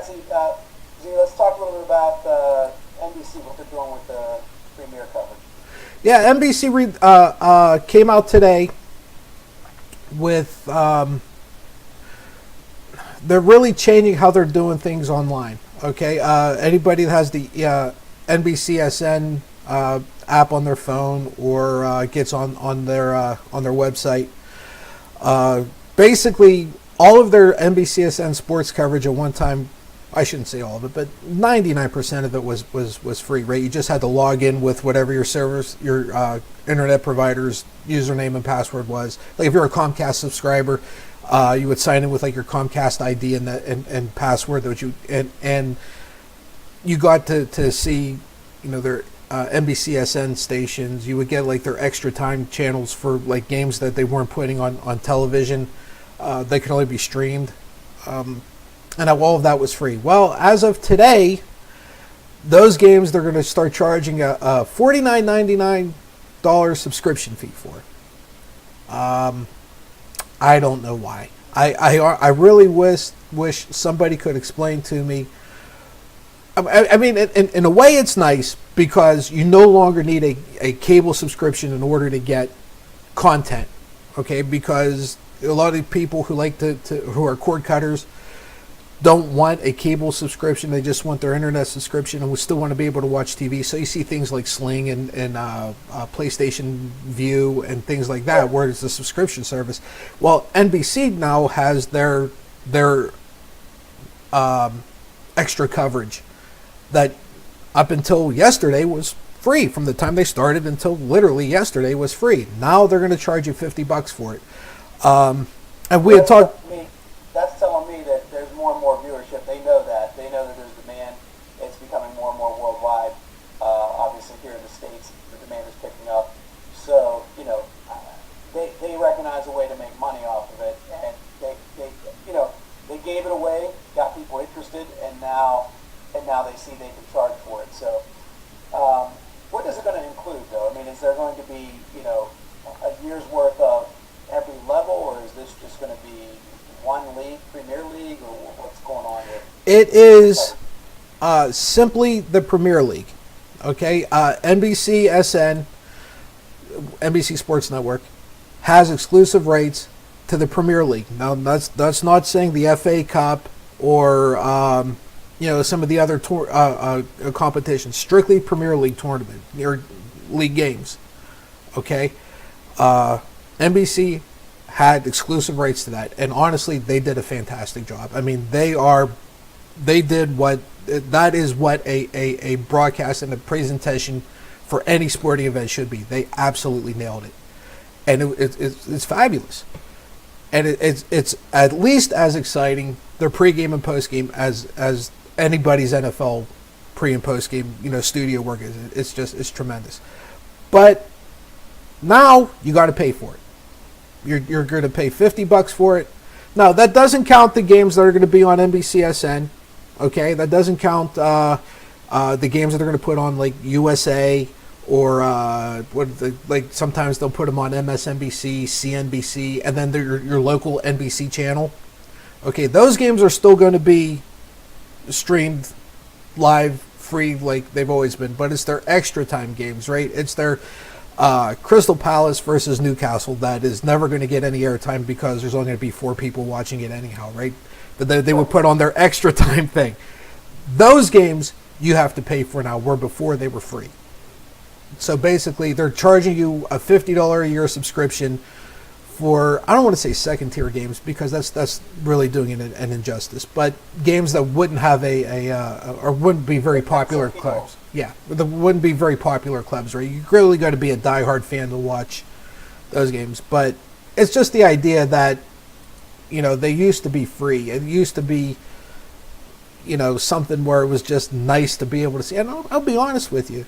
Z, let's talk a little bit about NBC, what they're doing with the Premier coverage. Yeah, NBC came out today with they're really changing how they're doing things online. Okay, anybody that has the NBCSN app on their phone or gets on their website, basically all of their NBCSN sports coverage at one time. I shouldn't say all of it, but 99% of it was free, right? You just had to log in with whatever your servers, your internet provider's username and password was. Like if you're a Comcast subscriber, you would sign in with like your Comcast ID and password that and you got to see, their NBCSN stations. You would get like their extra time channels for like games that they weren't putting on television. They could only be streamed. And all of that was free. Well, as of today, those games they're going to start charging a $49.99 subscription fee for. I don't know why. I really wish somebody could explain to me. I mean, in a way, it's nice because you no longer need a cable subscription in order to get content. Okay, because a lot of people who like who are cord cutters don't want a cable subscription. They just want their internet subscription and we still want to be able to watch TV. So you see things like Sling and PlayStation View and things like that, where it's a subscription service. Well, NBC now has their extra coverage that up until yesterday was free. From the time they started until literally yesterday was free. Now they're going to charge you $50 for it. And we had talked. That's telling me that there's more and more viewership. They know that. They know that there's demand. It's becoming more and more worldwide. Obviously, here in the States, the demand is picking up. So, they recognize a way to make money off of it, and they gave it away, got people interested, and now they see they can charge for it. So, what is it going to include, though? I mean, is there going to be a year's worth of every level, or is this just going to be one league, Premier League, or what's going on here? It is simply the Premier League. Okay, NBCSN, NBC Sports Network, has exclusive rights to the Premier League. Now, that's not saying the FA Cup or some of the other competitions. Strictly Premier League tournament or league games. Okay, NBC had exclusive rights to that, and honestly, they did a fantastic job. I mean, that is what a broadcast and a presentation for any sporting event should be. They absolutely nailed it, and it's fabulous, and it's at least as exciting their pregame and postgame as anybody's NFL pre and postgame studio work is. It's tremendous, but now you got to pay for it. You're going to pay $50 for it. Now, that doesn't count the games that are going to be on NBCSN. Okay, that doesn't count the games that they're going to put on like USA or sometimes they'll put them on MSNBC, CNBC, and then your local NBC channel. Okay, those games are still going to be streamed live, free, like they've always been. But it's their extra time games, right? It's their Crystal Palace versus Newcastle that is never going to get any airtime because there's only going to be 4 people watching it anyhow, right? But they would put on their extra time thing. Those games you have to pay for now, where before they were free. So basically, they're charging you a $50 a year subscription for, I don't want to say second tier games because that's really doing it an injustice, but games that wouldn't have or wouldn't be very popular clubs. Yeah, that wouldn't be very popular clubs, right? You really got to be a diehard fan to watch those games. But it's just the idea that, they used to be free. It used to be, something where it was just nice to be able to see. And I'll be honest with you,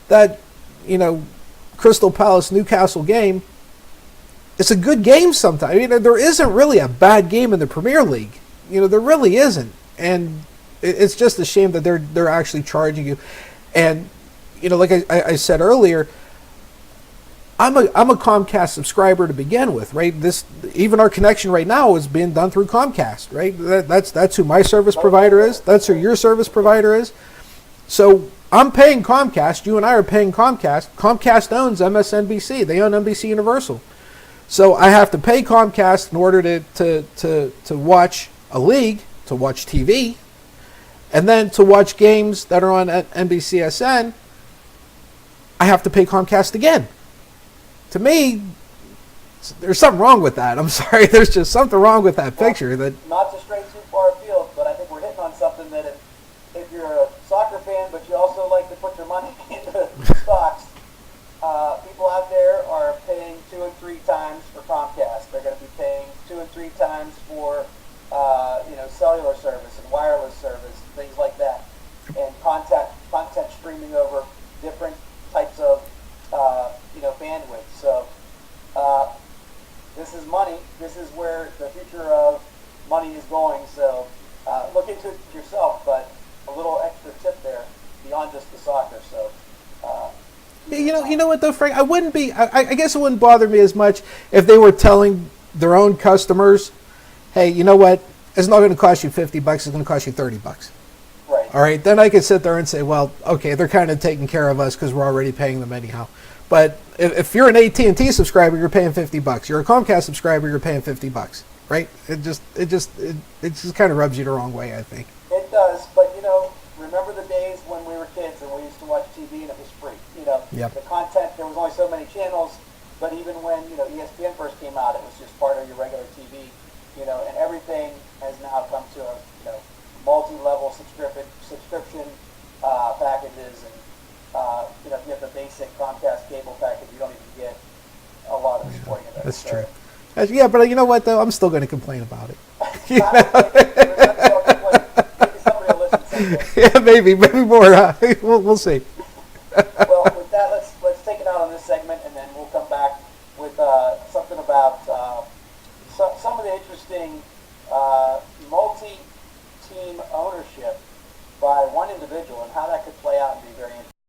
that, Crystal Palace Newcastle game, it's a good game sometimes. There isn't really a bad game in the Premier League. There really isn't. And it's just a shame that they're actually charging you. And, like I said earlier, I'm a Comcast subscriber to begin with, right? This even our connection right now is being done through Comcast, right? That's who my service provider is. That's who your service provider is. So I'm paying Comcast. You and I are paying Comcast. Comcast owns MSNBC. They own NBC Universal. So I have to pay Comcast in order to watch a league, to watch TV, and then to watch games that are on NBCSN. I have to pay Comcast again. To me, there's something wrong with that. I'm sorry, there's just something wrong with that picture. That not to stray too far afield, but I think we're hitting on something that if you're a soccer fan, but you also like to put your money into stocks, people out there are paying 2 and 3 times for Comcast. They're going to be paying 2 and 3 times for cellular service and wireless service, things like that, and content streaming over different types of bandwidth. So this is money. This is where the future of money is going. So look into it yourself, but a little extra tip there beyond just the soccer. So you know what though, Frank? I guess it wouldn't bother me as much if they were telling their own customers, hey, you know what? It's not going to cost you $50. It's going to cost you $30. Right. All right. Then I could sit there and say, well, okay, they're kind of taking care of us because we're already paying them anyhow. But if you're an AT&T subscriber, you're paying $50. You're a Comcast subscriber, you're paying $50. Right? It just kind of rubs you the wrong way, I think. It does, but remember the days when we were kids and we used to watch TV and it was free. Yep. The content, there was only so many channels, but even when ESPN first came out, it was just part of your regular TV. And everything has now come to a multi-level subscription packages, and if you have the basic Comcast cable package, you don't even get a lot of the sporting events. That's true. Yeah, but you know what though? I'm still going to complain about it. Maybe somebody will listen someday. Yeah, maybe more. We'll see. Well, with that, let's take it out on this segment, and then we'll come back with something about some of the interesting multi-team ownership by one individual and how that could play out and be very interesting.